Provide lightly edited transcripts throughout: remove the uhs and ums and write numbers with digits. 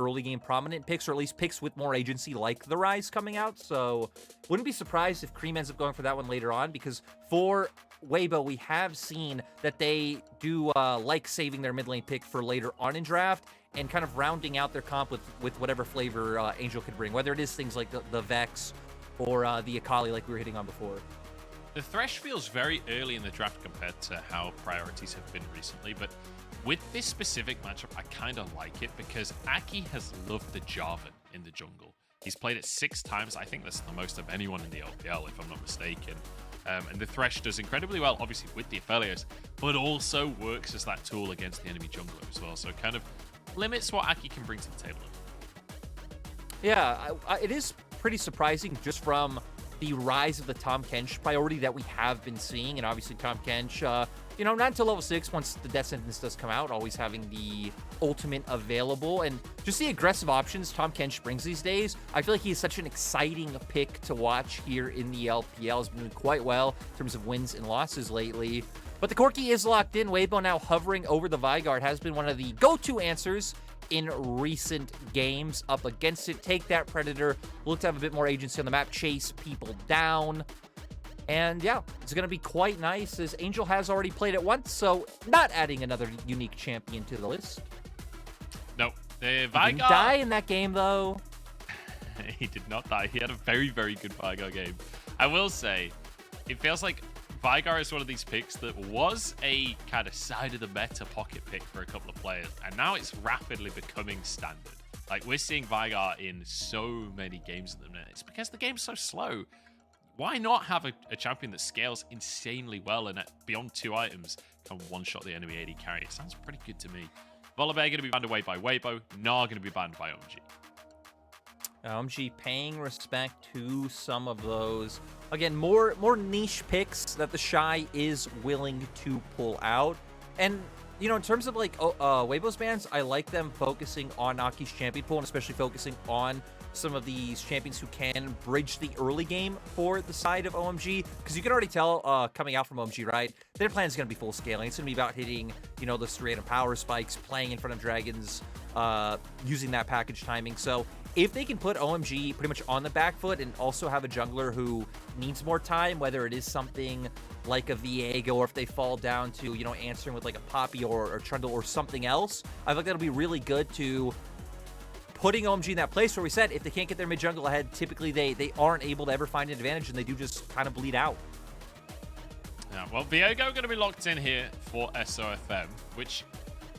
early game prominent picks, or at least picks with more agency like the Rise coming out. So wouldn't be surprised if Creme ends up going for that one later on, because for Weibo, we have seen that they do like saving their mid lane pick for later on in draft and kind of rounding out their comp with whatever flavor Angel could bring, whether it is things like the Vex or the Akali like we were hitting on before. The Thresh feels very early in the draft compared to how priorities have been recently, but with this specific matchup, I kind of like it because Aki has loved the Jarvan in the jungle. He's played it 6 times. I think that's the most of anyone in the LPL, if I'm not mistaken. And the Thresh does incredibly well, obviously, with the Aphelios, but also works as that tool against the enemy jungler as well. So it kind of limits what Aki can bring to the table. Yeah, it is pretty surprising just from the rise of the Tahm Kench priority that we have been seeing. And obviously Tahm Kench, you know, not until level 6 once the death sentence does come out, always having the ultimate available. And just the aggressive options Tahm Kench brings these days, I feel like he is such an exciting pick to watch here in the LPL. He's been doing quite well in terms of wins and losses lately. But the Corki is locked in. Weibo now hovering over the Veigar. It has been one of the go-to answers in recent games up against it. Take that Predator. Look to have a bit more agency on the map. Chase people down. And yeah, it's going to be quite nice as Angel has already played it once, so not adding another unique champion to the list. No, the He Veigar didn't die in that game though. He did not die. He had a very, very good Veigar game. I will say, it feels like Veigar is one of these picks that was a kind of side of the meta pocket pick for a couple of players, and now it's rapidly becoming standard. Like, we're seeing Veigar in so many games at the minute. It's because the game's so slow. Why not have a champion that scales insanely well and at beyond 2 items can one-shot the enemy AD carry? It sounds pretty good to me. Volibear going to be banned away by Weibo. Gnar going to be banned by OMG. OMG paying respect to some of those. Again, more niche picks that TheShy is willing to pull out. And, you know, in terms of, like, Weibo's bans, I like them focusing on Aki's champion pool and especially focusing on some of these champions who can bridge the early game for the side of OMG. Because you can already tell coming out from OMG, right? Their plan is going to be full scaling. It's going to be about hitting, you know, those 3 random power spikes, playing in front of dragons, using that package timing. So if they can put OMG pretty much on the back foot and also have a jungler who needs more time, whether it is something like a Veigar or if they fall down to, you know, answering with like a Poppy or Trundle or something else, I think that'll be really good to putting OMG in that place where we said if they can't get their mid jungle ahead, typically they aren't able to ever find an advantage and they do just kind of bleed out. Yeah, well, Veigar going to be locked in here for SofM, which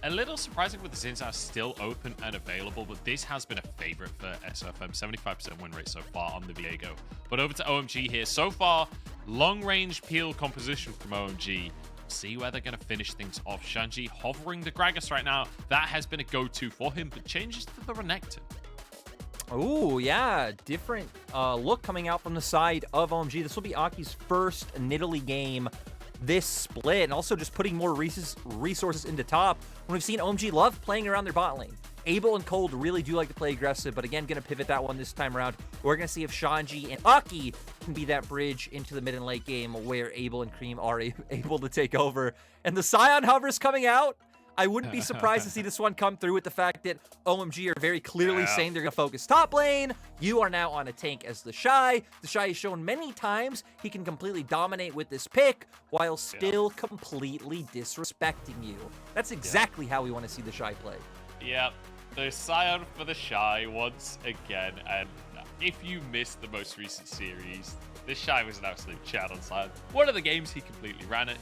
a little surprising with the Zinzao still open and available, but this has been a favorite for SofM. 75% win rate so far on the Veigar. But over to OMG here. So far, long-range peel composition from OMG. See where they're going to finish things off. Shanji hovering the Gragas right now. That has been a go-to for him, but changes to the Renekton. Oh, yeah. Different look coming out from the side of OMG. This will be Aki's first Nidalee game this split, and also just putting more resources into top when we've seen OMG love playing around their bot lane. Abel and Cold really do like to play aggressive, but again, going to pivot that one this time around. We're going to see if Shanji and Aki can be that bridge into the mid and late game where Abel and Creme are able to take over. And the Sion hovers coming out. I wouldn't be surprised to see this one come through with the fact that OMG are very clearly saying they're going to focus top lane. You are now on a tank as TheShy. TheShy has shown many times he can completely dominate with this pick while still completely disrespecting you. That's exactly how we want to see TheShy play. Yeah, the Sion for TheShy once again. And if you missed the most recent series, TheShy was an absolute chat on Sion. One of the games he completely ran it.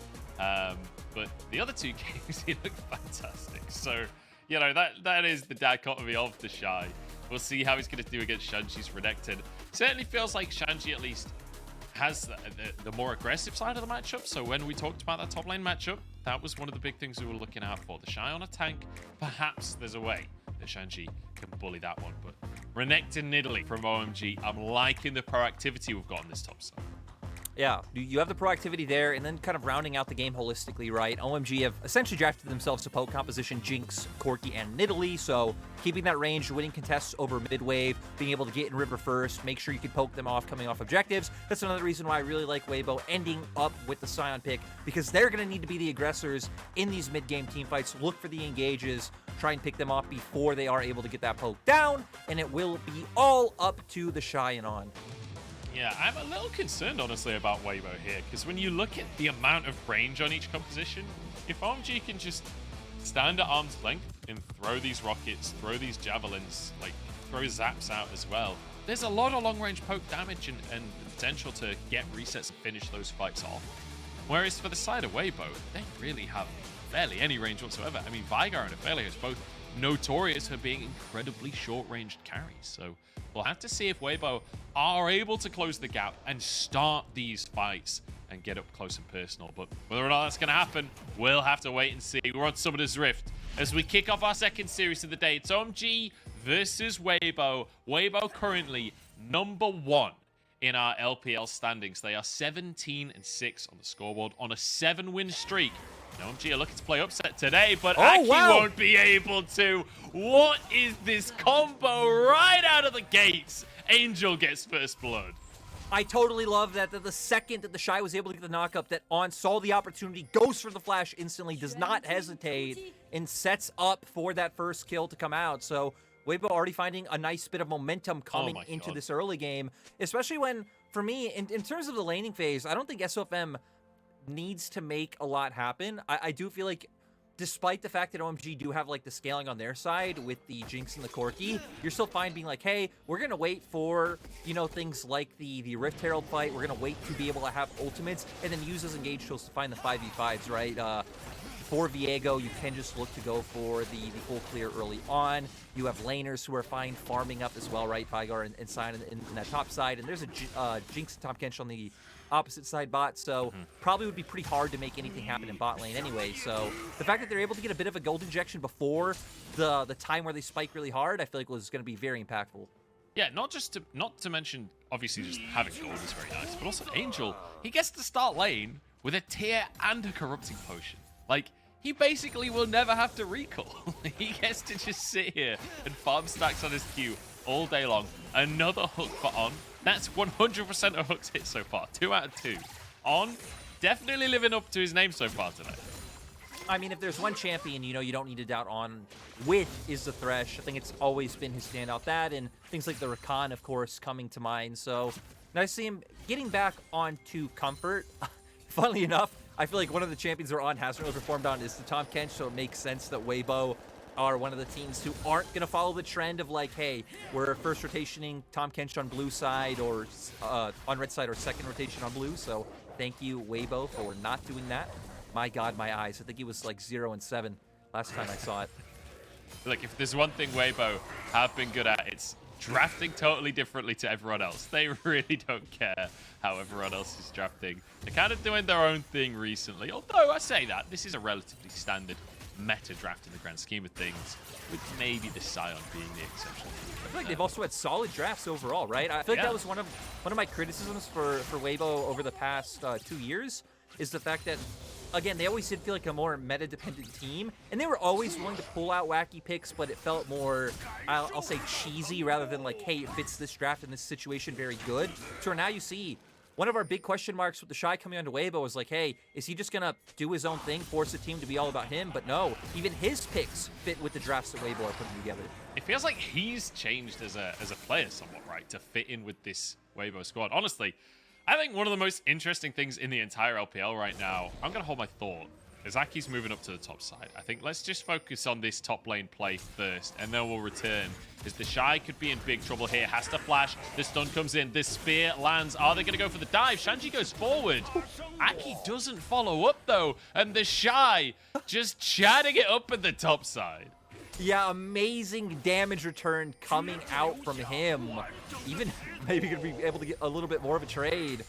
But the other 2 games, he looked fantastic. So, you know, that is the dichotomy of TheShy. We'll see how he's going to do against Shanji's Renekton. Certainly feels like Shanji at least has the more aggressive side of the matchup. So when we talked about that top lane matchup, that was one of the big things we were looking out for. TheShy on a tank, perhaps there's a way that Shanji can bully that one. But Renekton Nidalee from OMG, I'm liking the proactivity we've got on this top side. Yeah, you have the proactivity there, and then kind of rounding out the game holistically, right? OMG have essentially drafted themselves a poke composition, Jinx, Corki, and Nidalee, so keeping that range, winning contests over mid-wave, being able to get in river first, make sure you can poke them off coming off objectives. That's another reason why I really like Weibo ending up with the Sion pick, because they're going to need to be the aggressors in these mid-game team fights. Look for the engages, try and pick them off before they are able to get that poke down, and it will be all up to TheShy and on. Yeah, I'm a little concerned, honestly, about Weibo here, because when you look at the amount of range on each composition, if OMG can just stand at arm's length and throw these rockets, throw these javelins, like throw zaps out as well, there's a lot of long-range poke damage and the potential to get resets and finish those fights off. Whereas for the side of Weibo, they really have barely any range whatsoever. I mean, Veigar and Aphelios both notorious for being incredibly short-ranged carries, so we'll have to see if Weibo are able to close the gap and start these fights and get up close and personal. But whether or not that's going to happen, we'll have to wait and see. We're on Summoner's Rift as we kick off our second series of the day. It's OMG versus Weibo. Weibo currently #1 in our LPL standings. They are 17-6 on the scoreboard on a 7-win streak. And OMG are looking to play upset today, but Aki won't be able to. What is this combo right out of the gates? Angel gets first blood. I totally love that the second that TheShy was able to get the knockup, that On saw the opportunity, goes for the flash instantly, does not hesitate, and sets up for that first kill to come out. So Weibo already finding a nice bit of momentum coming into this early game, especially when, for me, in terms of the laning phase, I don't think SofM needs to make a lot happen. I do feel like, despite the fact that OMG do have like the scaling on their side with the Jinx and the Corki, you're still fine being like, hey, we're gonna wait for, you know, things like the Rift Herald fight. We're gonna wait to be able to have ultimates and then use those engage tools to find the 5v5s, right? For Viego, you can just look to go for the full clear early on. You have laners who are fine farming up as well, right? Veigar and Sion in that top side, and there's a Jinx and Tahm Kench on the opposite side bot, so probably would be pretty hard to make anything happen in bot lane anyway. So the fact that they're able to get a bit of a gold injection before the time where they spike really hard, I feel like was going to be very impactful. Yeah, not to mention, obviously just having gold is very nice, but also Angel, he gets to start lane with a tear and a corrupting potion. Like, he basically will never have to recall. He gets to just sit here and farm stacks on his Q all day long. Another hook for On. That's 100% of hooks hit so far. 2 out of 2. On, definitely living up to his name so far today. I mean, if there's one champion, you know, you don't need to doubt On with, is the Thresh. I think it's always been his standout. That and things like the Rakan, of course, coming to mind. So nice to see him getting back onto comfort. Funnily enough, I feel like one of the champions we're on hasn't really performed on is the Tahm Kench, so it makes sense that Weibo are one of the teams who aren't going to follow the trend of like, hey, we're first rotationing Tahm Kench on blue side or on red side, or second rotation on blue. So thank you, Weibo, for not doing that. My God, my eyes. I think he was like 0-7 last time I saw it. Look, if there's one thing Weibo have been good at, it's drafting totally differently to everyone else. They really don't care how everyone else is drafting. They're kind of doing their own thing recently. Although I say that, this is a relatively standard meta draft in the grand scheme of things, with maybe the Sion being the exception. I feel like they've also had solid drafts overall, right? I feel like that was one of my criticisms for Weibo over the past 2 years, is the fact that, again, they always did feel like a more meta-dependent team, and they were always willing to pull out wacky picks, but it felt more, I'll say, cheesy, rather than like, hey, it fits this draft in this situation very good. So now you see one of our big question marks with TheShy coming onto Weibo was like, hey, is he just going to do his own thing, force the team to be all about him? But no, even his picks fit with the drafts that Weibo are putting together. It feels like he's changed as a player somewhat, right, to fit in with this Weibo squad. Honestly, I think one of the most interesting things in the entire LPL right now, I'm going to hold my thought, is Aki's moving up to the top side. I think let's just focus on this top lane play first, and then we'll return. As TheShy could be in big trouble here. Has to flash. The stun comes in. The spear lands. Are they going to go for the dive? Shanji goes forward. Aki doesn't follow up, though. And TheShy just chatting it up at the top side. Yeah, amazing damage return coming out from him. Even maybe going to be able to get a little bit more of a trade.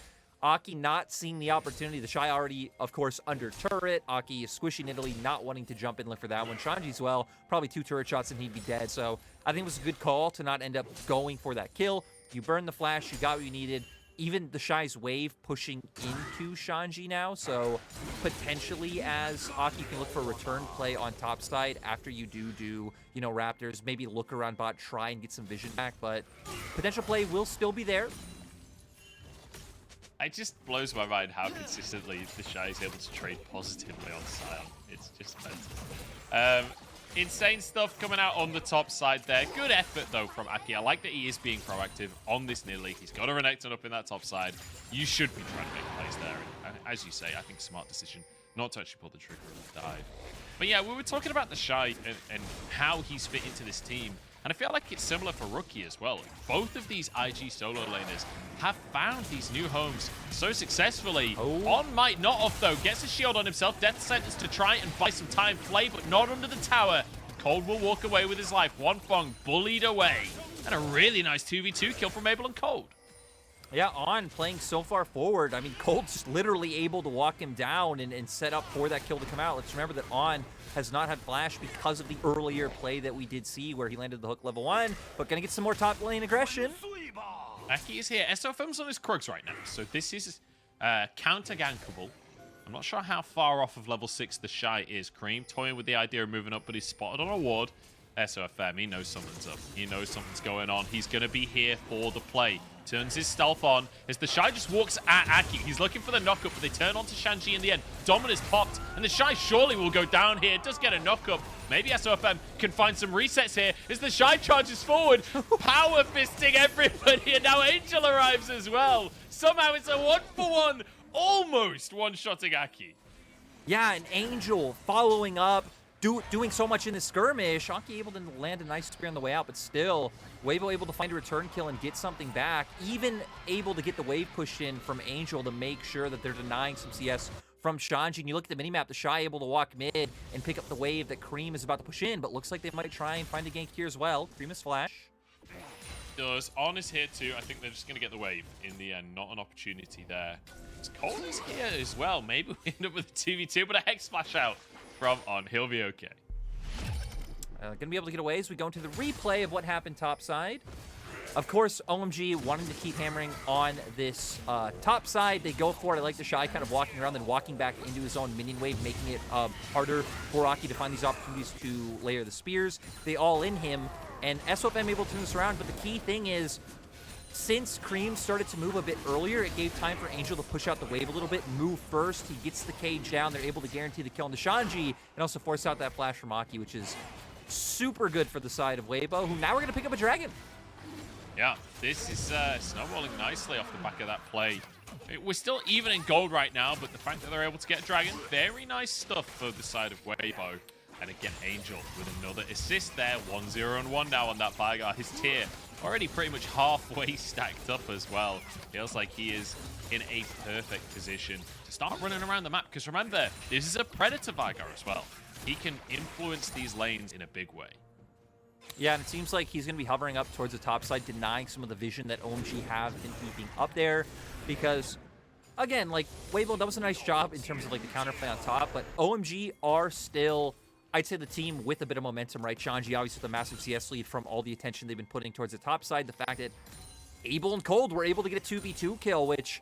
Aki not seeing the opportunity. TheShy already, of course, under turret. Aki is squishing Nidalee, not wanting to jump in look for that one. Shanji's well, probably 2 turret shots and he'd be dead. So I think it was a good call to not end up going for that kill. You burned the flash, you got what you needed. Even TheShy's wave pushing into Shanji now. So potentially, as Aki can look for a return play on top side after you do, you know, Raptors, maybe look around bot, try and get some vision back. But potential play will still be there. It just blows my mind how consistently TheShy is able to trade positively on Sion. It's just mental. Insane stuff coming out on the top side there. Good effort, though, from Aki. I like that he is being proactive on this Nidalee. He's got a Renekton up in that top side. You should be trying to make plays there. And as you say, I think smart decision not to actually pull the trigger and dive. But yeah, we were talking about TheShy and how he's fit into this team. And I feel like it's similar for Rookie as well. Both of these IG solo laners have found these new homes so successfully. On might not off though. Gets a shield on himself. Death sentence to try and buy some time. Flay, but not under the tower. Cold will walk away with his life. Huanfeng bullied away. And a really nice 2v2 kill from Abel and Cold. Yeah, On playing so far forward. I mean, Cold's just literally able to walk him down and set up for that kill to come out. Let's remember that On has not had flash because of the earlier play that we did see where he landed the hook level 1, but gonna get some more top lane aggression. Aki is here. SofM's on his Krugs right now, so this is counter-gankable. I'm not sure how far off of level 6 TheShy is. Creme toying with the idea of moving up, but he's spotted on a ward. SofM, he knows something's up. He knows something's going on. He's going to be here for the play. Turns his stealth on as TheShy just walks at Aki. He's looking for the knockup, but they turn onto Shanji in the end. Dominus popped, and TheShy surely will go down here. Does get a knockup. Maybe SofM can find some resets here as TheShy charges forward. Power fisting everybody, and now Angel arrives as well. Somehow it's a 1-for-1, almost one-shotting Aki. Yeah, an Angel following up. Doing so much in the skirmish. Aki able to land a nice spear on the way out, but still, Weibo able to find a return kill and get something back. Even able to get the wave push in from Angel to make sure that they're denying some CS from Shanji. And you look at the minimap, TheShy able to walk mid and pick up the wave that Creme is about to push in, but looks like they might try and find a gank here as well. Creme is flash. Does. On is here too. I think they're just going to get the wave in the end. Not an opportunity there. Cold is here as well. Maybe we end up with a 2v2, but a Hex Splash out from On. He'll be okay. Gonna be able to get away as we go into the replay of what happened topside. Of course, OMG wanting to keep hammering on this top side. They go for it. I like TheShy kind of walking around, then walking back into his own minion wave, making it harder for Aki to find these opportunities to layer the spears. They all in him, and SofM able to turn this around. But the key thing is, since Creme started to move a bit earlier, it gave time for Angel to push out the wave a little bit, move first. He gets the cage down. They're able to guarantee the kill on the Shanji and also force out that flash from Aki, which is super good for the side of Weibo, who now we're going to pick up a dragon. Yeah, this is snowballing nicely off the back of that play. We're still even in gold right now, but the fact that they're able to get a dragon, very nice stuff for the side of Weibo. And again, Angel with another assist there. 1-0-1 now on that Veigar. His tier already pretty much halfway stacked up as well. Feels like he is in a perfect position to start running around the map. Because remember, this is a Predator Veigar as well. He can influence these lanes in a big way. Yeah, and it seems like he's going to be hovering up towards the top side, denying some of the vision that OMG have been keeping up there. Because, again, like, Weibo, that was a nice job in terms of, like, the counterplay on top. But OMG are still, I'd say, the team with a bit of momentum, right? Shanji, obviously, with a massive CS lead from all the attention they've been putting towards the top side. The fact that Abel and Cold were able to get a 2v2 kill, which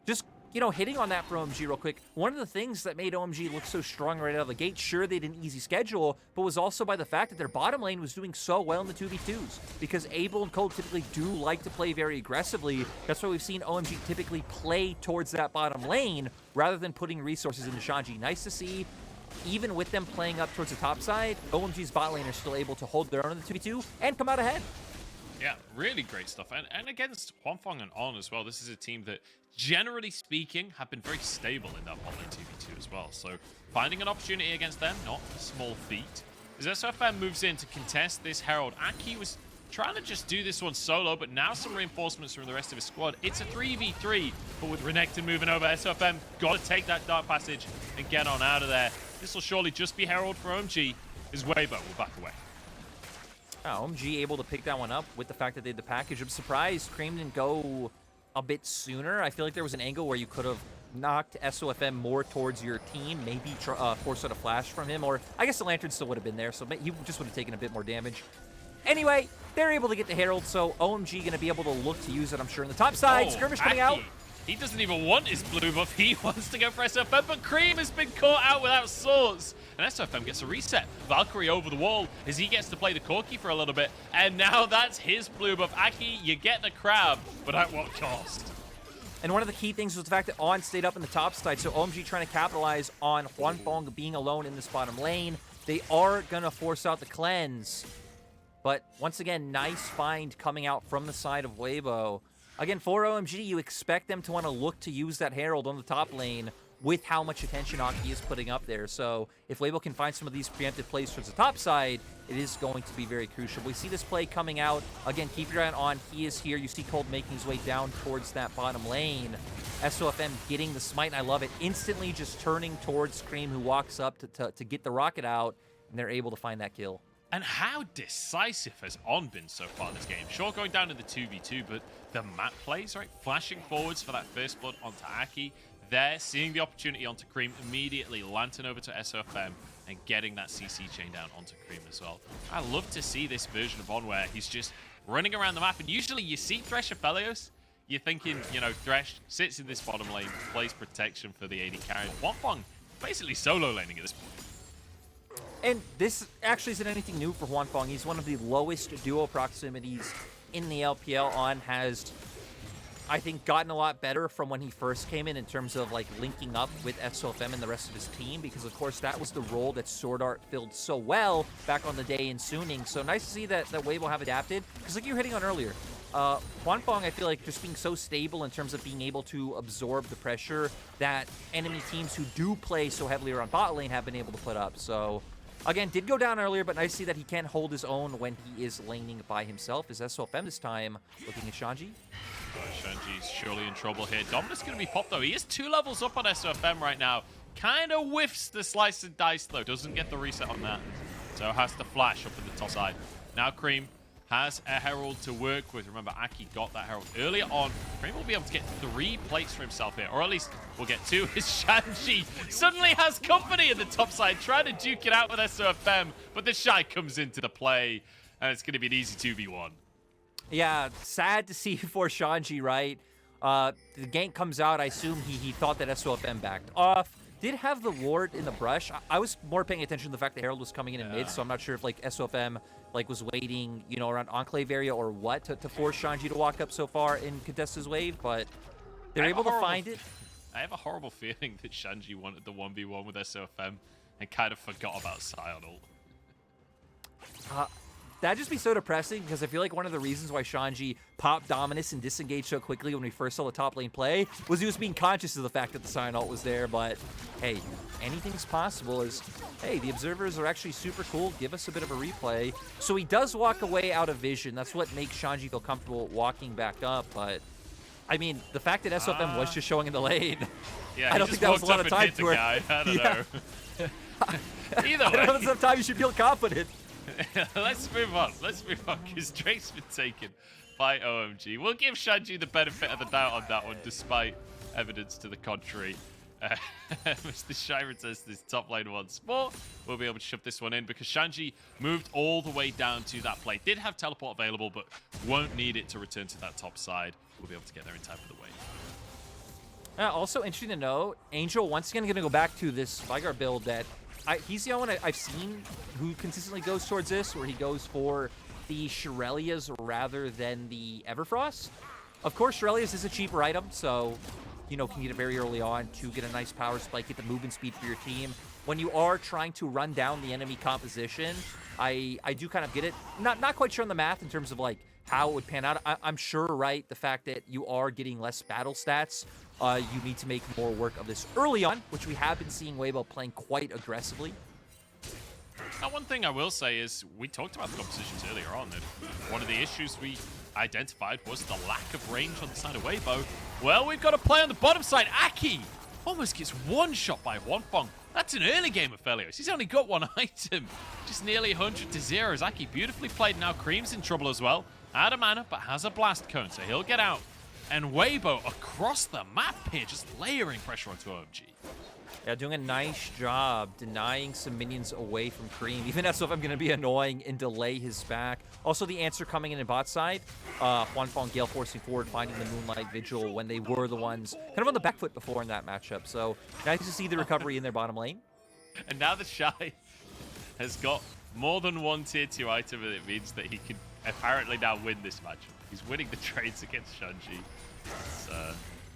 just, you know, hitting on that for OMG real quick, one of the things that made OMG look so strong right out of the gate, sure, they did an easy schedule, but was also by the fact that their bottom lane was doing so well in the 2v2s, because Abel and Cold typically do like to play very aggressively. That's why we've seen OMG typically play towards that bottom lane rather than putting resources into Shanji. Nice to see. Even with them playing up towards the top side, OMG's bot lane are still able to hold their own in the 2v2 and come out ahead. Yeah, really great stuff. And against Huanfeng and On as well, this is a team that, generally speaking, have been very stable in that bot lane 2v2 as well. So finding an opportunity against them, not a small feat. As SofM moves in to contest this Herald, Aki was trying to just do this one solo, but now some reinforcements from the rest of his squad. It's a 3v3, but with Renekton moving over, SofM got to take that dark passage and get on out of there. This will surely just be Herald for OMG, as Weibo will back away. OMG able to pick that one up with the fact that they had the package. I'm surprised Creme didn't go a bit sooner. I feel like there was an angle where you could have knocked SofM more towards your team, maybe force out a flash from him, or I guess the Lantern still would have been there, so he just would have taken a bit more damage. Anyway, they're able to get the Herald, so OMG going to be able to look to use it, I'm sure, in the top side. Skirmish coming out. He doesn't even want his blue buff. He wants to go for SofM, but Creme has been caught out without swords. And SofM gets a reset. Valkyrie over the wall as he gets to play the Corki for a little bit. And now that's his blue buff. Aki, you get the crab, but at what cost? And one of the key things was the fact that On stayed up in the top side, so OMG trying to capitalize on Huanfeng being alone in this bottom lane. They are going to force out the cleanse. But once again, nice find coming out from the side of Weibo. Again, for OMG, you expect them to want to look to use that Herald on the top lane with how much attention Aki is putting up there. So if Weibo can find some of these preemptive plays towards the top side, it is going to be very crucial. We see this play coming out. Again, keep your eye on. He is here. You see Cold making his way down towards that bottom lane. SofM getting the smite, and I love it. Instantly just turning towards Creme, who walks up to get the rocket out, and they're able to find that kill. And how decisive has On been so far this game? Sure, going down to the 2v2, but the map plays, right? Flashing forwards for that first blood onto Aki. There, seeing the opportunity onto Creme, immediately lantern over to SofM and getting that CC chain down onto Creme as well. I love to see this version of On where he's just running around the map. And usually you see Thresh Aphelios, you're thinking, you know, Thresh sits in this bottom lane, plays protection for the AD carry. Huanfeng basically solo laning at this point. And this actually isn't anything new for Huanfeng. He's one of the lowest duo proximities in the LPL. On has, I think, gotten a lot better from when he first came in terms of like linking up with SofM and the rest of his team, because of course that was the role that Sword Art filled so well back on the day in Suning. So nice to see that Weibo have adapted, because like you were hitting on earlier, Huanfeng, I feel like, just being so stable in terms of being able to absorb the pressure that enemy teams who do play so heavily around bot lane have been able to put up. So again, did go down earlier, but nice to see that he can hold his own when he is laning by himself. Is SofM this time looking at Shanji? Shanji's surely in trouble here. Dominus going to be popped, though. He is 2 levels up on SofM right now. Kind of whiffs the slice and dice, though. Doesn't get the reset on that. So has to flash up at the top side. Now Creme has a Herald to work with. Remember, Aki got that Herald earlier on. Creme will be able to get 3 plates for himself here, or at least we'll get 2. As Shanji suddenly has company at the top side, trying to duke it out with SofM, but TheShy comes into the play, and it's going to be an easy 2v1. Yeah, sad to see for Shanji, right? The gank comes out. I assume he thought that SofM backed off. Did have the ward in the brush. I was more paying attention to the fact that Herald was coming in mid, so I'm not sure if like SofM like was waiting, you know, around Enclave area or what to force Shanji to walk up so far and contest his wave, but they're able to find it. I have a horrible feeling that Shanji wanted the 1v1 with SofM and kind of forgot about Sion ult. That'd just be so depressing, because I feel like one of the reasons why Shanji popped Dominus and disengaged so quickly when we first saw the top lane play was he was being conscious of the fact that the Sion ult was there. But hey, anything's possible. As hey, the observers are actually super cool. Give us a bit of a replay. So he does walk away out of vision. That's what makes Shanji feel comfortable walking back up. But I mean, the fact that SofM was just showing in the lane, yeah, I don't think that was a lot of time for it. I don't know. Either way, I don't know if enough time you should feel confident. Let's move on, because Drake's been taken by OMG. We'll give Shanji the benefit of the doubt on that one, despite evidence to the contrary. Mr. Shy returns to this top lane once more. We'll be able to shove this one in, because Shanji moved all the way down to that play. Did have teleport available, but won't need it to return to that top side. We'll be able to get there in time for the wave. Also interesting to note, Angel once again going to go back to this Veigar build that he's the only one I've seen who consistently goes towards this, where he goes for the Shirelias rather than the Everfrost. Of course, Shirelias is a cheaper item, so, you know, can get it very early on to get a nice power spike, get the movement speed for your team. When you are trying to run down the enemy composition, I do kind of get it. Not quite sure on the math in terms of, like, how it would pan out. I'm sure, right, the fact that you are getting less battle stats, you need to make more work of this early on, which we have been seeing Weibo playing quite aggressively. Now, one thing I will say is, we talked about the compositions earlier on, that one of the issues we identified was the lack of range on the side of Weibo. Well, we've got a play on the bottom side. Aki almost gets one shot by Huanfeng. That's an early game of Aphelios. He's only got one item. Just nearly 100 to 0 as Aki beautifully played. Now Creme's in trouble as well. Out of mana, but has a blast cone, so he'll get out. And Weibo across the map here, just layering pressure onto OMG. Yeah, doing a nice job denying some minions away from Creme. Even SofM going to be annoying and delay his back. Also, the answer coming in bot side. Huanfeng Gale forcing forward, finding the Moonlight Vigil when they were the ones kind of on the back foot before in that matchup. So nice to see the recovery in their bottom lane. And now TheShy has got more than one tier 2 item, and it means that he can apparently now win this matchup. He's winning the trades against Shanji.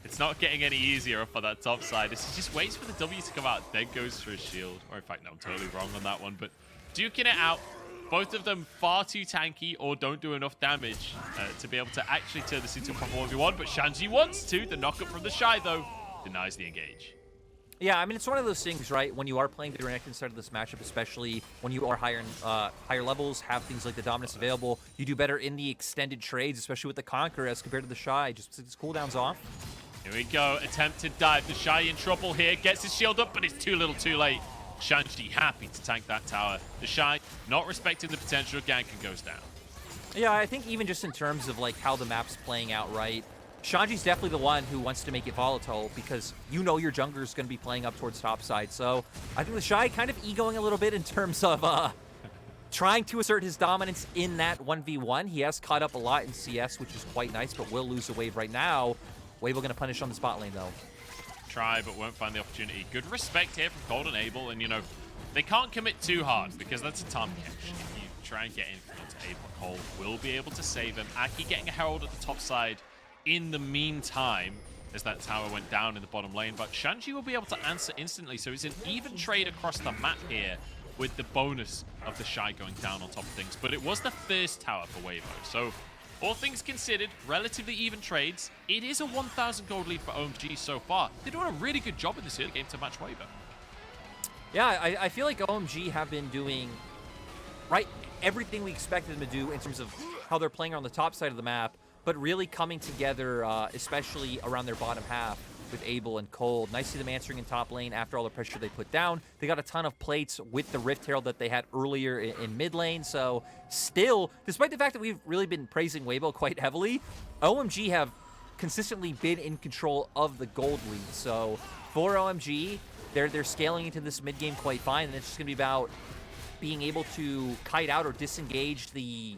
It's not getting any easier up on that top side. He just waits for the W to come out, then goes for a shield. Or in fact, no, I'm totally wrong on that one. But duking it out, both of them far too tanky or don't do enough damage to be able to actually turn this into a proper 1v1. But Shanji wants to. The knockup from TheShy, though, denies the engage. Yeah, I mean, it's one of those things, right? When you are playing the Renekton side of this matchup, especially when you are higher levels, have things like the dominance available, you do better in the extended trades, especially with the Conqueror as compared to TheShy. Just its cooldowns off. Here we go. Attempted dive. TheShy in trouble here. Gets his shield up, but it's too little too late. Shanji happy to tank that tower. TheShy not respecting the potential. Gank and goes down. Yeah, I think even just in terms of like how the map's playing out, right? Shanji's definitely the one who wants to make it volatile because you know your jungler's going to be playing up towards top side. So I think TheShy kind of egoing a little bit in terms of trying to assert his dominance in that 1v1. He has caught up a lot in CS, which is quite nice, but will lose a wave right now. Weibo going to punish on the spot lane, though. Try, but won't find the opportunity. Good respect here from Cold and Abel, and, you know, they can't commit too hard because that's a Tahm Kench. If you try and get in front of Abel, Cold will be able to save him. Aki getting a Herald at the top side in the meantime as that tower went down in the bottom lane, but Shanji will be able to answer instantly, so it's an even trade across the map here with the bonus of TheShy going down on top of things. But it was the first tower for Weibo, so all things considered, relatively even trades. It is a 1,000 gold lead for OMG so far. They're doing a really good job in this early game to match Weibo. Yeah, I feel like OMG have been doing everything we expected them to do in terms of how they're playing on the top side of the map, but really coming together, especially around their bottom half with Abel and Cold. Nice to see them answering in top lane after all the pressure they put down. They got a ton of plates with the Rift Herald that they had earlier in mid lane. So still, despite the fact that we've really been praising Weibo quite heavily, OMG have consistently been in control of the gold lead. So for OMG, they're scaling into this mid game quite fine, and it's just going to be about being able to kite out or disengage the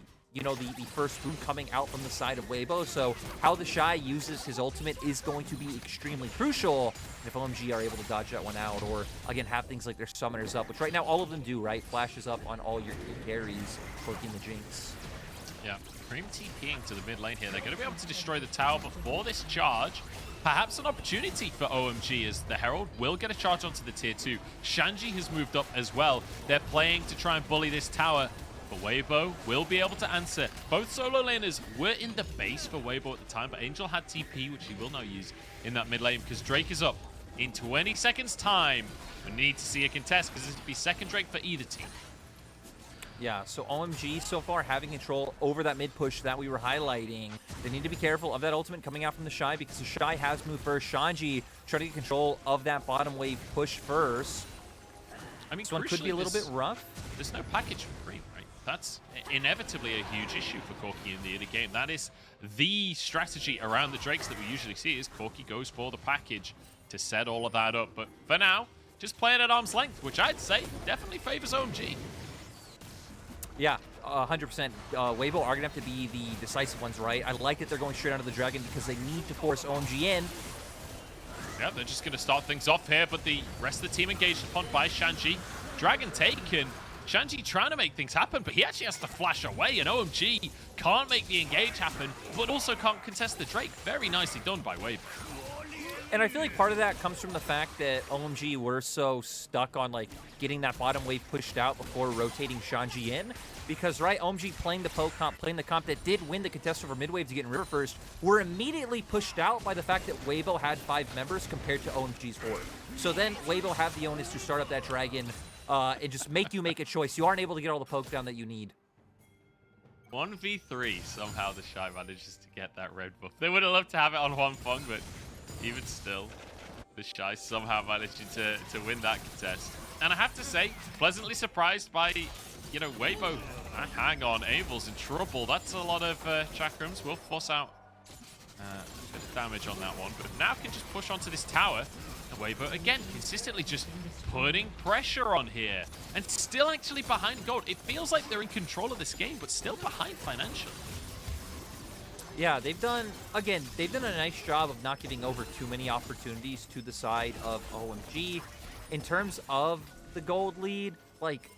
first boom coming out from the side of Weibo. So how TheShy uses his ultimate is going to be extremely crucial if OMG are able to dodge that one out, or again have things like their summoners up, which right now all of them do, right? Flashes up on all your key carries, Corki the Jinx. Yeah, Creme TPing to the mid lane here. They're going to be able to destroy the tower before this charge. Perhaps an opportunity for OMG as the Herald will get a charge onto the tier 2. Shanji has moved up as well. They're playing to try and bully this tower. But Weibo will be able to answer. Both solo laners were in the base for Weibo at the time, but Angel had TP, which he will now use in that mid lane because Drake is up in 20 seconds time. We need to see a contest because this would be second Drake for either team. Yeah, so OMG so far having control over that mid push that we were highlighting. They need to be careful of that ultimate coming out from TheShy because TheShy has moved first. Shanji trying to get control of that bottom wave push first. I mean, this one could be a little bit rough. There's no package for Creme. That's inevitably a huge issue for Corki in the early game. That is the strategy around the Drakes that we usually see is Corki goes for the package to set all of that up. But for now, just playing at arm's length, which I'd say definitely favors OMG. Yeah, 100%. Weibo are going to have to be the decisive ones, right? I like that they're going straight onto the Dragon because they need to force OMG in. Yeah, they're just going to start things off here, but the rest of the team engaged upon by Shanji. Dragon taken. Shanji trying to make things happen, but he actually has to flash away, and OMG can't make the engage happen, but also can't contest the Drake. Very nicely done by Weibo. And I feel like part of that comes from the fact that OMG were so stuck on like getting that bottom wave pushed out before rotating Shanji in. Because, right, OMG playing the poke comp, playing the comp that did win the contest over mid wave to get in river first, were immediately pushed out by the fact that Weibo had 5 members compared to OMG's 4. So then Weibo have the onus to start up that dragon and just make you make a choice. You aren't able to get all the poke down that you need. 1v3, somehow TheShy manages to get that red buff. They would have loved to have it on Huanfeng, but even still, TheShy somehow managed to win that contest. And I have to say, pleasantly surprised by, you know, Weibo. Hang on, Abel's in trouble. That's a lot of chakrams. We'll force out a bit of damage on that one, but now can just push onto this tower. And Weibo, again, consistently just putting pressure on here. And still actually behind gold. It feels like they're in control of this game, but still behind financially. Yeah, they've done a nice job of not giving over too many opportunities to the side of OMG. In terms of the gold lead, like,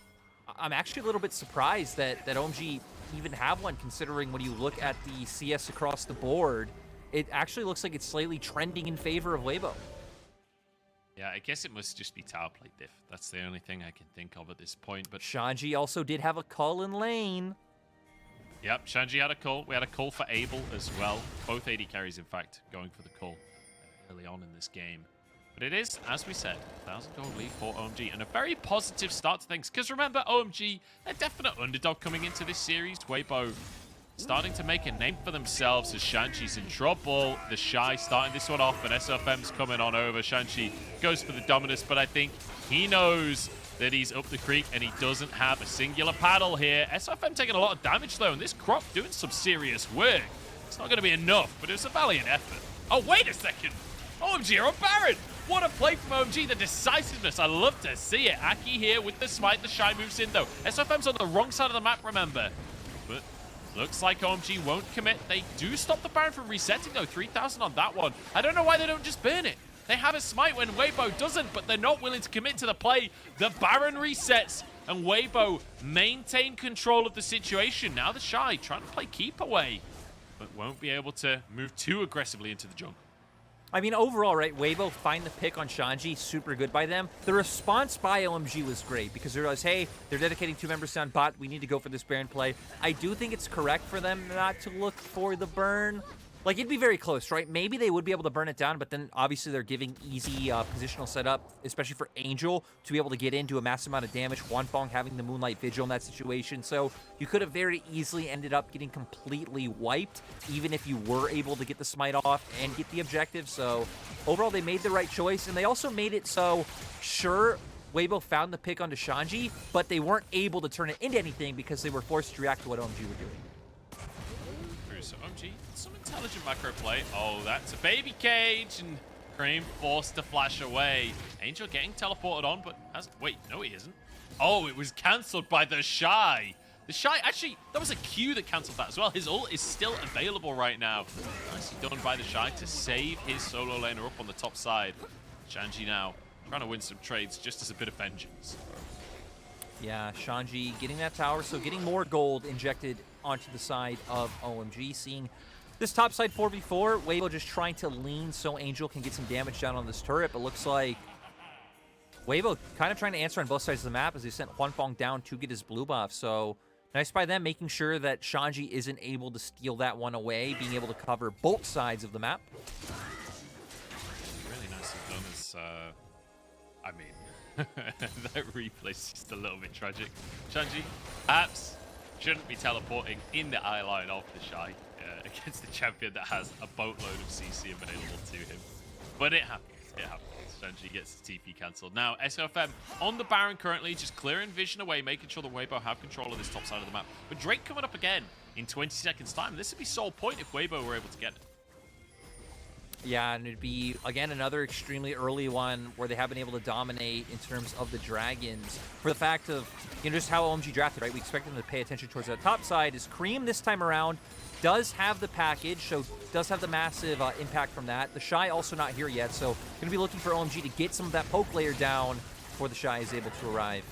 I'm actually a little bit surprised that OMG even have one, considering when you look at the CS across the board, it actually looks like it's slightly trending in favor of Weibo. Yeah, I guess it must just be tower plate diff. That's the only thing I can think of at this point. But Shanji also did have a call in lane. Yep, Shanji had a call. We had a call for Abel as well. Both AD carries, in fact, going for the call early on in this game. But it is, as we said, 1,000 gold lead for OMG, and a very positive start to things. Because remember, OMG, a definite underdog coming into this series. Weibo starting to make a name for themselves as Shanji's in trouble. TheShy starting this one off, and SofM's coming on over. Shanji goes for the dominus, but I think he knows that he's up the creek and he doesn't have a singular paddle here. SofM taking a lot of damage though, and this crop doing some serious work. It's not going to be enough, but it was a valiant effort. Oh, wait a second. OMG are on Baron. What a play from OMG. The decisiveness. I love to see it. Aki here with the smite. TheShy moves in though. SofM's on the wrong side of the map, remember. But looks like OMG won't commit. They do stop the Baron from resetting though. 3,000 on that one. I don't know why they don't just burn it. They have a smite when Weibo doesn't, but they're not willing to commit to the play. The Baron resets, and Weibo maintain control of the situation. Now TheShy trying to play keep away, but won't be able to move too aggressively into the jungle. I mean, overall, right, Weibo find the pick on Shanji, super good by them. The response by OMG was great because they realized, hey, they're dedicating 2 members down bot. We need to go for this Baron play. I do think it's correct for them not to look for the burn. Like, it'd be very close, right? Maybe they would be able to burn it down, but then obviously they're giving easy positional setup, especially for Angel, to be able to get into a massive amount of damage. Huanfeng having the Moonlight Vigil in that situation. So you could have very easily ended up getting completely wiped, even if you were able to get the smite off and get the objective. So overall, they made the right choice, and they also made it so, sure, Weibo found the pick onto Shanji, but they weren't able to turn it into anything because they were forced to react to what OMG were doing. So OMG, some intelligent macro play. Oh, that's a baby cage, and Creme forced to flash away. Angel getting teleported on, but wait, no he isn't. Oh, it was cancelled by TheShy. TheShy, actually, that was a Q that cancelled that as well. His ult is still available right now. Nicely done by TheShy to save his solo laner up on the top side. Shanji now trying to win some trades just as a bit of vengeance. Yeah, Shanji getting that tower, so getting more gold injected onto the side of OMG. Seeing this top side 4v4, Weibo just trying to lean so Angel can get some damage down on this turret, but looks like Weibo kind of trying to answer on both sides of the map as they sent Huanfeng down to get his blue buff. So nice by them, making sure that Shanji isn't able to steal that one away, being able to cover both sides of the map. Really nicely done as, I mean, that replay is just a little bit tragic. Shanji, perhaps shouldn't be teleporting in the eye line of TheShy against the champion that has a boatload of CC available to him. But it happens. It happens. Shanji gets his TP cancelled. Now, SofM on the Baron currently, just clearing vision away, making sure that Weibo have control of this top side of the map. But Drake coming up again in 20 seconds time. This would be sole point if Weibo were able to get it. Yeah, and it'd be, again, another extremely early one where they have been able to dominate in terms of the Dragons. For the fact of, you know, just how OMG drafted, right? We expect them to pay attention towards that top side. Is Creme this time around does have the package, so does have the massive impact from that. TheShy also not here yet, so going to be looking for OMG to get some of that poke layer down before TheShy is able to arrive.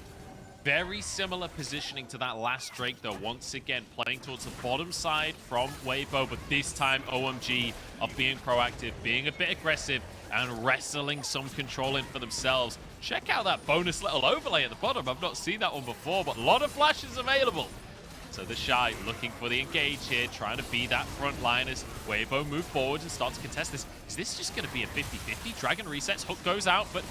Very similar positioning to that last Drake, though. Once again, playing towards the bottom side from Weibo, but this time OMG are being proactive, being a bit aggressive, and wrestling some control in for themselves. Check out that bonus little overlay at the bottom. I've not seen that one before, but a lot of flashes available. So TheShy looking for the engage here, trying to be that front line as Weibo move forward and start to contest this. Is this just going to be a 50-50? Dragon resets, hook goes out, but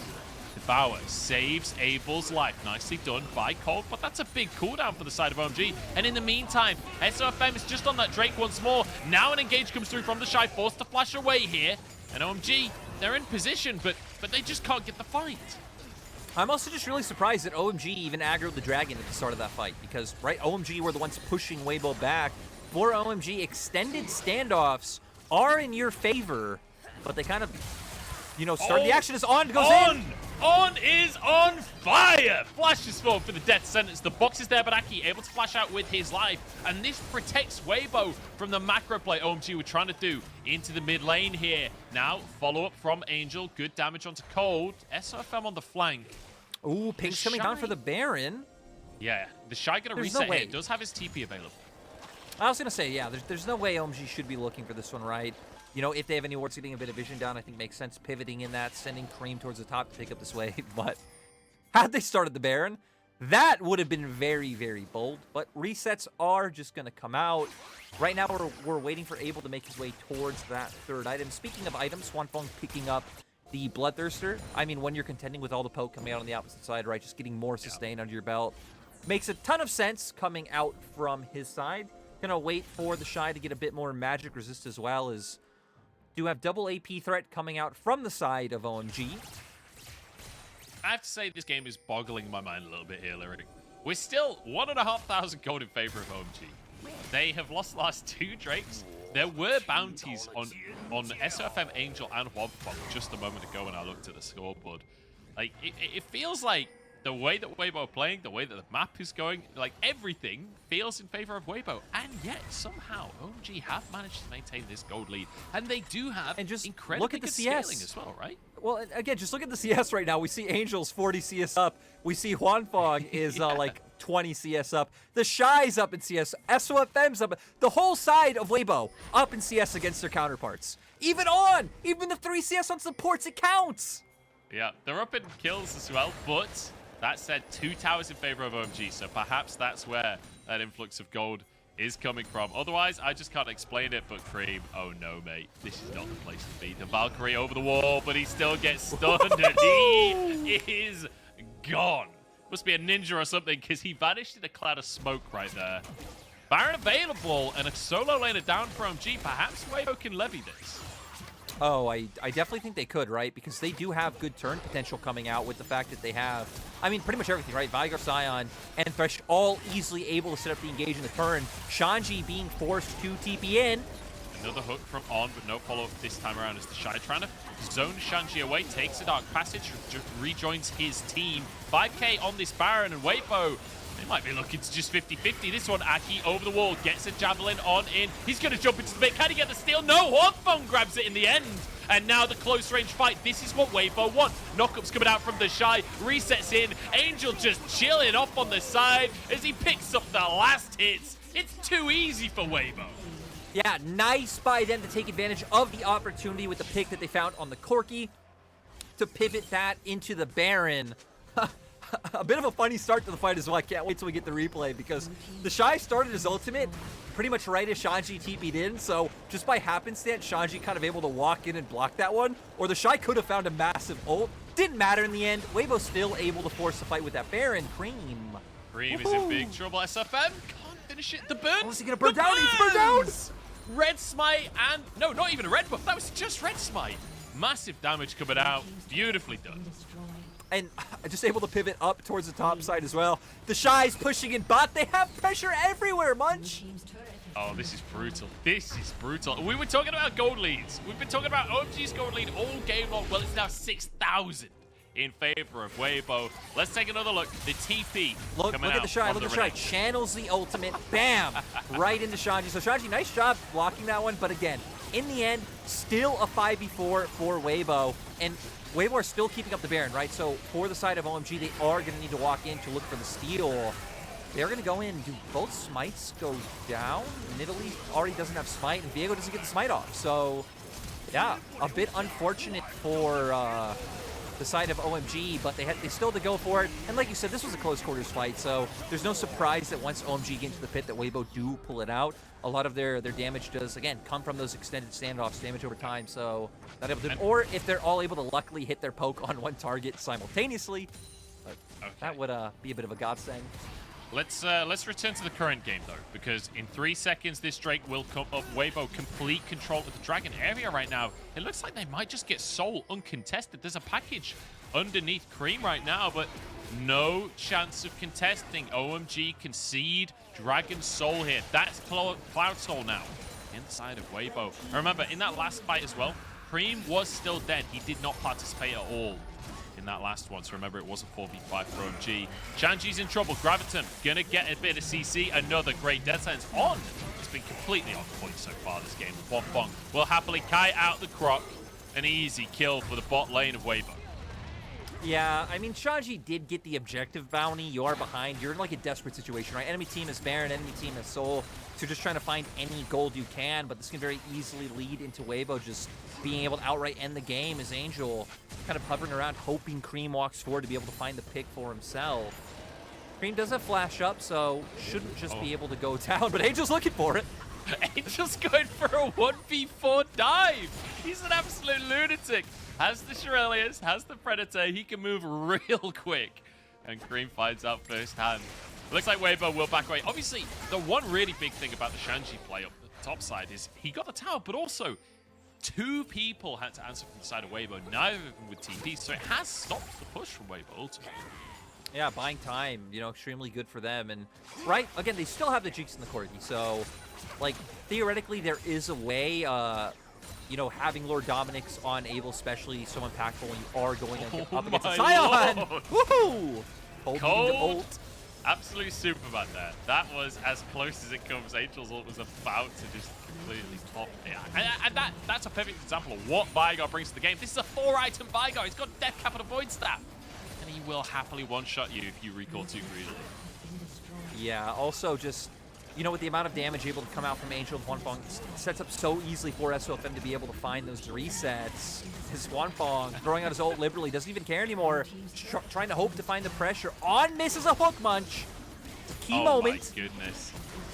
Devour saves Abel's life. Nicely done by Cold, but that's a big cooldown for the side of OMG. And in the meantime, SofM is just on that Drake once more. Now an engage comes through from TheShy, forced to flash away here. And OMG, they're in position, but they just can't get the fight. I'm also just really surprised that OMG even aggroed the Dragon at the start of that fight because, right, OMG were the ones pushing Weibo back. For OMG, extended standoffs are in your favor, but they kind of, you know, started the action as On goes in. On is on fire! Flashes forward for the death sentence. The box is there, but Aki able to flash out with his life. And this protects Weibo from the macro play OMG were trying to do into the mid lane here. Now, follow-up from Angel. Good damage onto Cold. SofM on the flank. Ooh, Pink's coming down for the Baron. Yeah, TheShy gonna reset here. Does have his TP available. I was going to say, yeah, there's no way OMG should be looking for this one, right? You know, if they have any wards getting a bit of vision down, I think makes sense pivoting in that, sending Creme towards the top to take up this wave. But had they started the Baron, that would have been very, very bold. But resets are just going to come out. Right now, we're waiting for Abel to make his way towards that third item. Speaking of items, Huanfeng picking up the Bloodthirster. I mean, when you're contending with all the poke coming out on the opposite side, right, just getting more sustain under your belt makes a ton of sense coming out from his side. Gonna wait for TheShy to get a bit more magic resist as well, as do have double AP threat coming out from the side of OMG. I have to say this game is boggling my mind a little bit here, Lyric. We're still 1,500 gold in favor of OMG. They have lost the last 2 Drakes. There were bounties on SofM, Angel, and Huanfeng just a moment ago when I looked at the scoreboard. Like, it feels like the way that Weibo are playing, the way that the map is going, like everything feels in favor of Weibo. And yet, somehow, OMG have managed to maintain this gold lead. And they do have incredibly look at the good CS scaling as well, right? Well, again, just look at the CS right now. We see Angel's 40 CS up. We see Huanfeng is like 20 CS up. TheShy's up in CS. SofM's up. The whole side of Weibo up in CS against their counterparts. Even the 3 CS on supports, it counts. Yeah, they're up in kills as well, but that said, 2 towers in favor of OMG, so perhaps that's where that influx of gold is coming from. Otherwise, I just can't explain it, but Creme, oh no, mate. This is not the place to be. The Valkyrie over the wall, but he still gets stunned, and he is gone. Must be a ninja or something, because he vanished in a cloud of smoke right there. Baron available, and a solo laner down for OMG. Perhaps Weibo can levy this. Oh, I definitely think they could, right? Because they do have good turn potential coming out with the fact that they have, I mean, pretty much everything, right? Veigar, Sion, and Thresh all easily able to set up the engage in the turn. Shanji being forced to TP in. Another hook from On, but no follow-up this time around as TheShy trying to zone Shanji away, takes a Dark Passage, rejoins his team. 5k on this Baron, and Weibo, they might be looking to just 50-50. This one, Aki over the wall, gets a Javelin on in. He's going to jump into the bit. Can he get the steal? No, Huanfeng grabs it in the end. And now the close range fight. This is what Weibo want. Knockup's coming out from TheShy, resets in. Angel just chilling off on the side as he picks up the last hits. It's too easy for Weibo. Yeah, nice by them to take advantage of the opportunity with the pick that they found on the Corki to pivot that into the Baron. A bit of a funny start to the fight as well. I can't wait till we get the replay, because TheShy started his ultimate pretty much right as Shanji TP'd in, so just by happenstance, Shanji kind of able to walk in and block that one, or TheShy could have found a massive ult. Didn't matter in the end. Weibo still able to force the fight with that Baron. Creme Is in big trouble. SofM can't finish it. The burn. Oh, is he gonna burn down? He's burned down! Red Smite and... No, not even a red buff. That was just Red Smite. Massive damage coming out. Beautifully done. And just able to pivot up towards the top side as well. TheShy's pushing in bot. They have pressure everywhere, Munch. Oh, this is brutal. This is brutal. We were talking about gold leads. We've been talking about OMG's gold lead all game long. Well, it's now 6,000 in favor of Weibo. Let's take another look. The TP look at TheShy. Look at TheShy. Channels the ultimate. Bam! Right into Shanji. So Shanji, nice job blocking that one. But again, in the end, still a 5v4 for Weibo. And Weibo are still keeping up the Baron, right? So for the side of OMG, they are going to need to walk in to look for the steal. They're going to go in. Do both smites go down? Nidalee already doesn't have smite, and Veigar doesn't get the smite off. So, yeah, a bit unfortunate for the side of OMG, but they still had to go for it. And like you said, this was a close quarters fight, so there's no surprise that once OMG get into the pit that Weibo do pull it out. A lot of their damage does, again, come from those extended standoffs, damage over time, so not able to, or if they're all able to luckily hit their poke on one target simultaneously, that would be a bit of a godsend. Let's return to the current game, though, because in 3 seconds, this Drake will come up. Weibo, complete control of the Dragon area right now. It looks like they might just get Soul uncontested. There's a package underneath Creme right now, but no chance of contesting. OMG concede Dragon Soul here. That's Cloud Soul now inside of Weibo. And remember, in that last fight as well, Creme was still dead. He did not participate at all in that last one, so remember it was a 4v5 for OMG. Shanji's in trouble. Graviton gonna get a bit of CC. Another great death sentence on. It's been completely on point so far this game. Huanfeng will happily kite out the croc. An easy kill for the bot lane of Weibo. Yeah, I mean, Shanji did get the objective bounty. You are behind. You're in like a desperate situation, right? Enemy team is Baron, enemy team is Soul. So you're just trying to find any gold you can, but this can very easily lead into Weibo just being able to outright end the game as Angel kind of hovering around, hoping Creme walks forward to be able to find the pick for himself. Creme does have flash up, so shouldn't just be able to go down, but Angel's looking for it. Angel's going for a 1v4 dive. He's an absolute lunatic. Has the Shirelius, has the Predator. He can move real quick. And Creme finds out firsthand. Looks like Weibo will back away. Obviously, the one really big thing about the Shanji play up the top side is he got the tower, but also 2 people had to answer from the side of Weibo, neither of them with TP. So it has stopped the push from Weibo ultimately. Yeah, buying time, you know, extremely good for them. And, right, again, they still have the Jinx and the Corki. So, like, theoretically, there is a way, you know, having Lord Dominic's on Abel especially so impactful when you are going up against a Sion. Woohoo! Cold ult. Absolute Superman there. That was as close as it comes. Angel's ult was about to just completely pop. Yeah. And that's a perfect example of what Veigar brings to the game. This is a 4-item Veigar. He's got Death Cap and Avoid Staff. And he will happily one-shot you if you recall too greedily. Yeah, also just, you know, with the amount of damage able to come out from Angel and Huanfeng, sets up so easily for SofM to be able to find those resets. His Huanfeng throwing out his ult liberally, doesn't even care anymore. Trying to hope to find the pressure on, misses a hook munch. Key moment. Oh my goodness.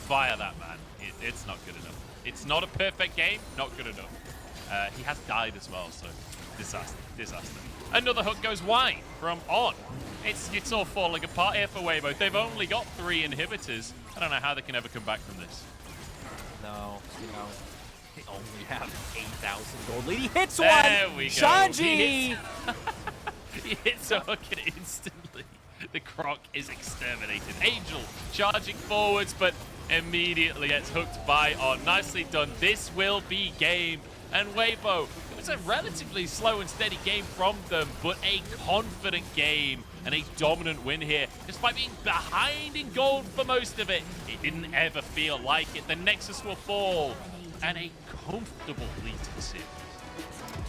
Fire that man. It's not good enough. It's not a perfect game, not good enough. He has died as well, so disaster, disaster. Another hook goes wide from On. It's all falling apart here for Weibo. They've only got 3 inhibitors. I don't know how they can ever come back from this. No, you know, they only have 8,000 gold lead. He hits there one! We go. Shanji! He hits a hook and instantly the Croc is exterminated. Angel charging forwards, but immediately gets hooked by On. Nicely done. This will be game. And Weibo, it was a relatively slow and steady game from them, but a confident game and a dominant win here. Despite being behind in gold for most of it, it didn't ever feel like it. The Nexus will fall, and a comfortable lead to the series.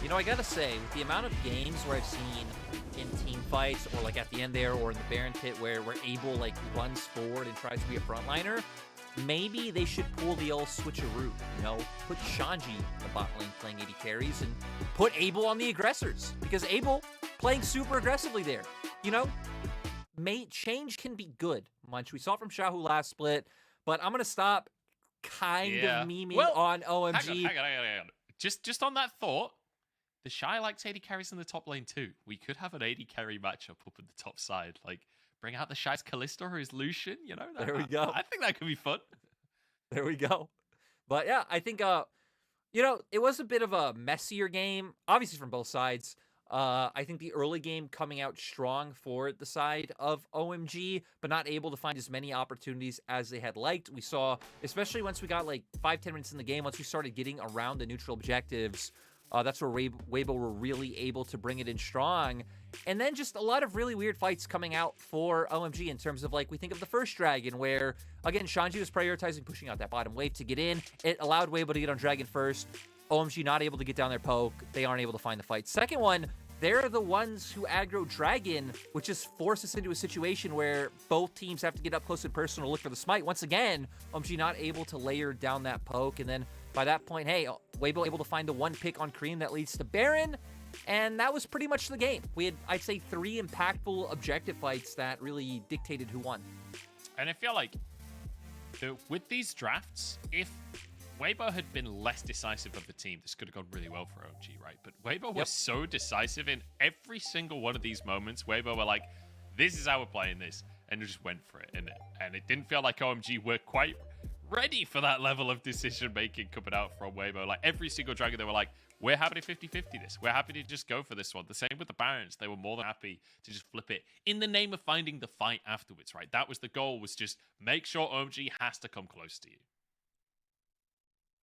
You know, I gotta say, with the amount of games where I've seen in team fights, or like at the end there, or in the Baron pit where Abel like runs forward and tries to be a frontliner, maybe they should pull the old switcheroo, you know? Put Shanji in the bot lane playing AD carries and put Abel on the aggressors. Because Abel playing super aggressively there, you know? Change can be good, Munch. We saw it from Shahu last split, but I'm going to stop kind of memeing on OMG. Hang on. Just on that thought, TheShy likes AD carries in the top lane too. We could have an AD carry matchup up at the top side. Like, bring out TheShy's Kalista or his Lucian, you know? There we go. I think that could be fun. There we go. But yeah, I think, you know, it was a bit of a messier game, obviously from both sides. I think the early game coming out strong for the side of OMG, but not able to find as many opportunities as they had liked. We saw, especially once we got like 5-10 minutes in the game, once we started getting around the neutral objectives, that's where Weibo were really able to bring it in strong. And then just a lot of really weird fights coming out for OMG in terms of, like, we think of the first Dragon where, again, Shanji was prioritizing pushing out that bottom wave to get in. It allowed Weibo to get on Dragon first. OMG not able to get down their poke. They aren't able to find the fight. Second one, they're the ones who aggro Dragon, which just forces us into a situation where both teams have to get up close and personal to look for the smite. Once again, OMG not able to layer down that poke. And then by that point, hey, Weibo able to find the one pick on Creme that leads to Baron. And that was pretty much the game. We had, I'd say, 3 impactful objective fights that really dictated who won. And I feel like with these drafts, if Weibo had been less decisive of the team, this could have gone really well for OMG, right? But Weibo was so decisive in every single one of these moments. Weibo were like, this is how we're playing this. And just went for it. And it didn't feel like OMG were quite ready for that level of decision-making coming out from Weibo. Like, every single Dragon, they were like, we're happy to 50-50 this. We're happy to just go for this one. The same with the Barons. They were more than happy to just flip it in the name of finding the fight afterwards, right? That was the goal, was just make sure OMG has to come close to you.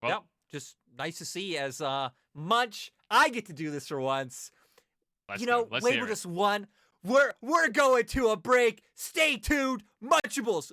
Well, yep, just nice to see as Munch, I get to do this for once. You know, Weibo just won. We're going to a break. Stay tuned. Munchables.